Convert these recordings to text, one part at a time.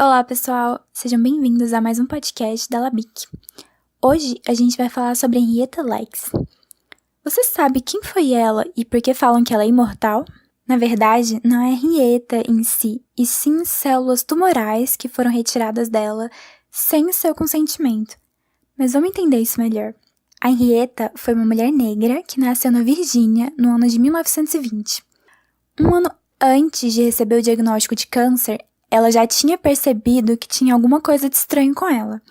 Olá, pessoal! Sejam bem-vindos a mais um podcast da Labic. Hoje a gente vai falar sobre Henrietta Lacks. Você sabe quem foi ela e por que falam que ela é imortal? Na verdade, não é Henrietta em si, e sim células tumorais que foram retiradas dela sem o seu consentimento. Mas vamos entender isso melhor. A Henrietta foi uma mulher negra que nasceu na Virgínia no ano de 1920. Um ano antes de receber o diagnóstico de câncer, ela já tinha percebido que tinha alguma coisa de estranho com ela.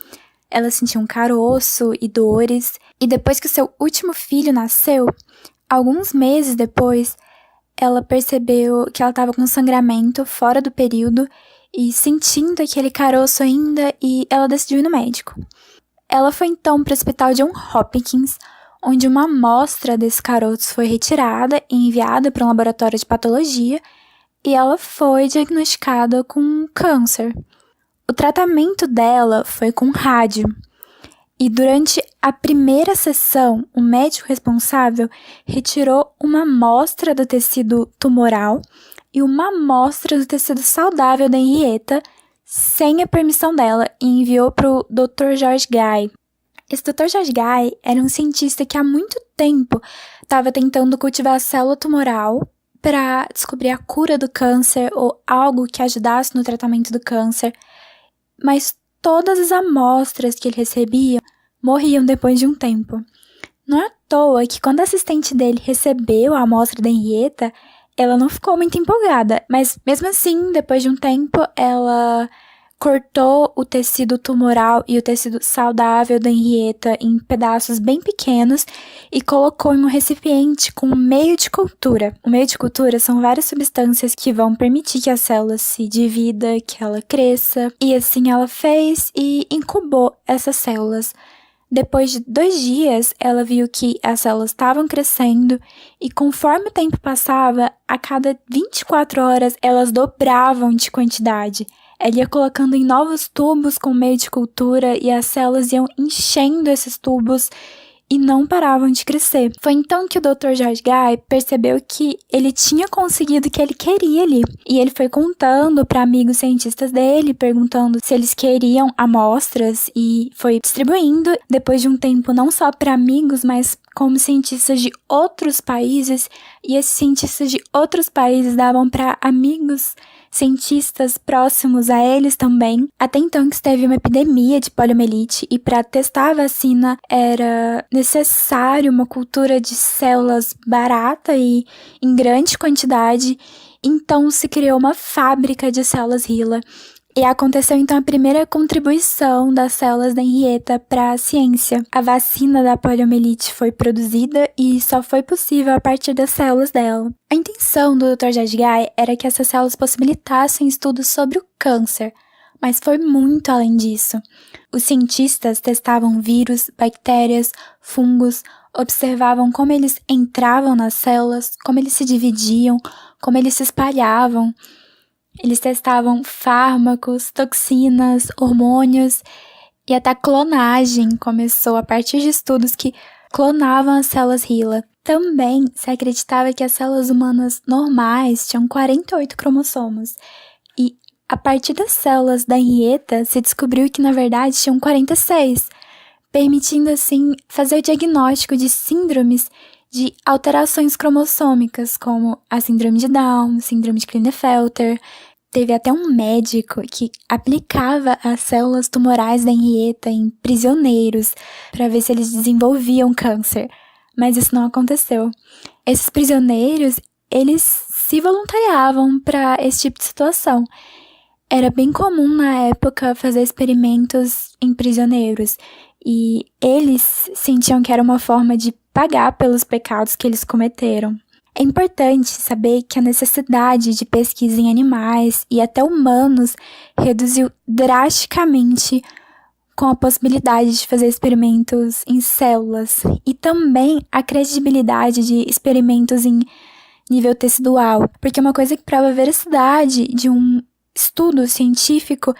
Ela sentia um caroço e dores, e depois que seu último filho nasceu, alguns meses depois, ela percebeu que ela estava com sangramento fora do período e sentindo aquele caroço ainda, e ela decidiu ir no médico. Ela foi então para o hospital John Hopkins, onde uma amostra desse caroço foi retirada e enviada para um laboratório de patologia, e ela foi diagnosticada com câncer. O tratamento dela foi com rádio. E durante a primeira sessão, o médico responsável retirou uma amostra do tecido tumoral e uma amostra do tecido saudável da Henrietta, sem a permissão dela, e enviou para o Dr. George Guy. Esse Dr. George Guy era um cientista que há muito tempo estava tentando cultivar a célula tumoral para descobrir a cura do câncer ou algo que ajudasse no tratamento do câncer, mas todas as amostras que ele recebia morriam depois de um tempo. Não é à toa que quando a assistente dele recebeu a amostra da Henrietta, ela não ficou muito empolgada, mas mesmo assim, depois de um tempo, ela cortou o tecido tumoral e o tecido saudável da Henrietta em pedaços bem pequenos e colocou em um recipiente com um meio de cultura. O meio de cultura são várias substâncias que vão permitir que a célula se divida, que ela cresça. E assim ela fez e incubou essas células. Depois de 2 dias, ela viu que as células estavam crescendo e conforme o tempo passava, a cada 24 horas elas dobravam de quantidade. Ela ia colocando em novos tubos com meio de cultura e as células iam enchendo esses tubos e não paravam de crescer. Foi então que o Dr. George Guy percebeu que ele tinha conseguido o que ele queria ali. E ele foi contando para amigos cientistas dele, perguntando se eles queriam amostras e foi distribuindo, depois de um tempo, não só para amigos, mas como cientistas de outros países. E esses cientistas de outros países davam para amigos cientistas próximos a eles também, até então que teve uma epidemia de poliomielite e para testar a vacina era necessário uma cultura de células barata e em grande quantidade, então se criou uma fábrica de células HeLa. E aconteceu então a primeira contribuição das células da Henrietta para a ciência. A vacina da poliomielite foi produzida e só foi possível a partir das células dela. A intenção do Dr. George Guy era que essas células possibilitassem estudos sobre o câncer, mas foi muito além disso. Os cientistas testavam vírus, bactérias, fungos, observavam como eles entravam nas células, como eles se dividiam, como eles se espalhavam. Eles testavam fármacos, toxinas, hormônios e até clonagem começou a partir de estudos que clonavam as células HeLa. Também se acreditava que as células humanas normais tinham 48 cromossomos e a partir das células da Henrietta se descobriu que na verdade tinham 46, permitindo assim fazer o diagnóstico de síndromes de alterações cromossômicas, como a síndrome de Down, síndrome de Klinefelter. Teve até um médico que aplicava as células tumorais da Henrietta em prisioneiros para ver se eles desenvolviam câncer, mas isso não aconteceu. Esses prisioneiros, eles se voluntariavam para esse tipo de situação. Era bem comum na época fazer experimentos em prisioneiros e eles sentiam que era uma forma de pagar pelos pecados que eles cometeram. É importante saber que a necessidade de pesquisa em animais e até humanos reduziu drasticamente com a possibilidade de fazer experimentos em células e também a credibilidade de experimentos em nível tecidual, porque uma coisa que prova a veracidade de um estudo científico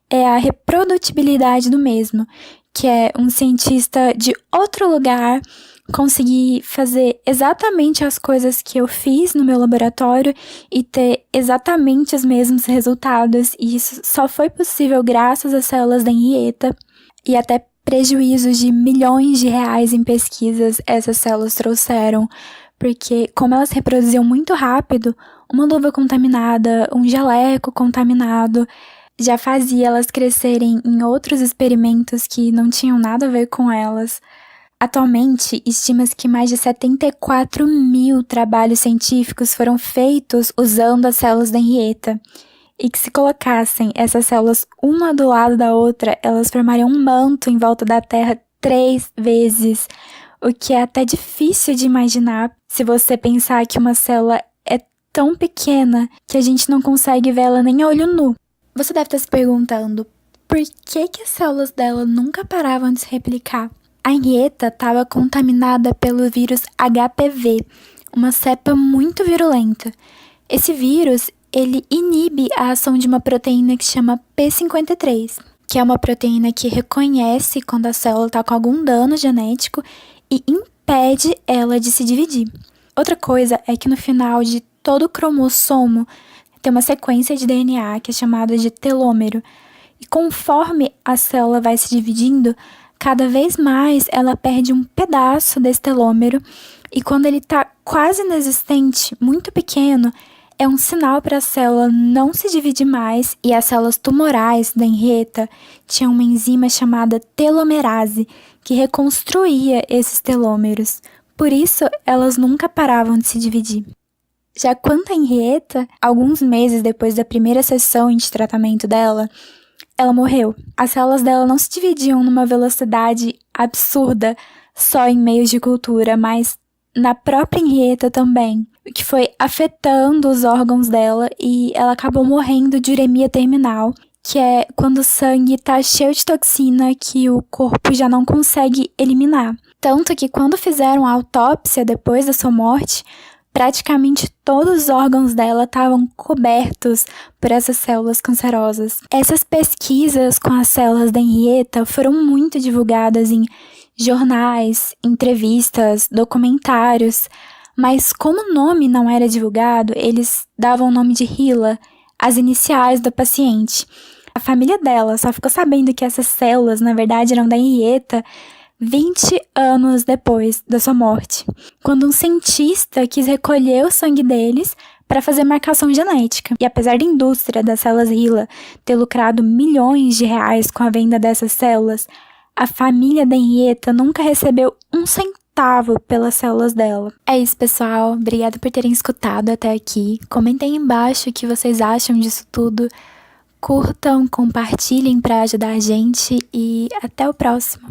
é a reprodutibilidade do mesmo. que é um cientista de outro lugar, conseguir fazer exatamente as coisas que eu fiz no meu laboratório e ter exatamente os mesmos resultados. E isso só foi possível graças às células da Henrietta. E até prejuízos de milhões de reais em pesquisas essas células trouxeram, porque como elas reproduziam muito rápido, uma luva contaminada, um jaleco contaminado, já fazia elas crescerem em outros experimentos que não tinham nada a ver com elas. Atualmente, estima-se que mais de 74 mil trabalhos científicos foram feitos usando as células da Henrietta, e que se colocassem essas células uma do lado da outra, elas formariam um manto em volta da Terra 3 vezes, o que é até difícil de imaginar se você pensar que uma célula é tão pequena que a gente não consegue vê-la nem a olho nu. Você deve estar se perguntando, por que as células dela nunca paravam de se replicar? A Henrietta estava contaminada pelo vírus HPV, uma cepa muito virulenta. Esse vírus, ele inibe a ação de uma proteína que se chama P53, que é uma proteína que reconhece quando a célula está com algum dano genético e impede ela de se dividir. Outra coisa é que no final de todo cromossomo tem uma sequência de DNA que é chamada de telômero. E conforme a célula vai se dividindo, cada vez mais ela perde um pedaço desse telômero, e quando ele está quase inexistente, muito pequeno, é um sinal para a célula não se dividir mais, e as células tumorais da Henrietta tinham uma enzima chamada telomerase, que reconstruía esses telômeros. Por isso, elas nunca paravam de se dividir. Já quanto à Henrietta, alguns meses depois da primeira sessão de tratamento dela, ela morreu. As células dela não se dividiam numa velocidade absurda só em meios de cultura, mas na própria Henrietta também, o que foi afetando os órgãos dela, e ela acabou morrendo de uremia terminal, que é quando o sangue está cheio de toxina que o corpo já não consegue eliminar. Tanto que quando fizeram a autópsia depois da sua morte, praticamente todos os órgãos dela estavam cobertos por essas células cancerosas. Essas pesquisas com as células da Henrietta foram muito divulgadas em jornais, entrevistas, documentários, mas como o nome não era divulgado, eles davam o nome de Hila, as iniciais da paciente. A família dela só ficou sabendo que essas células, na verdade, eram da Henrietta 20 anos depois da sua morte, quando um cientista quis recolher o sangue deles para fazer marcação genética. E apesar da indústria das células Hila ter lucrado milhões de reais com a venda dessas células, a família da Henrietta nunca recebeu um centavo pelas células dela. É isso, pessoal. Obrigada por terem escutado até aqui. Comentem aí embaixo o que vocês acham disso tudo. Curtam, compartilhem para ajudar a gente e até o próximo.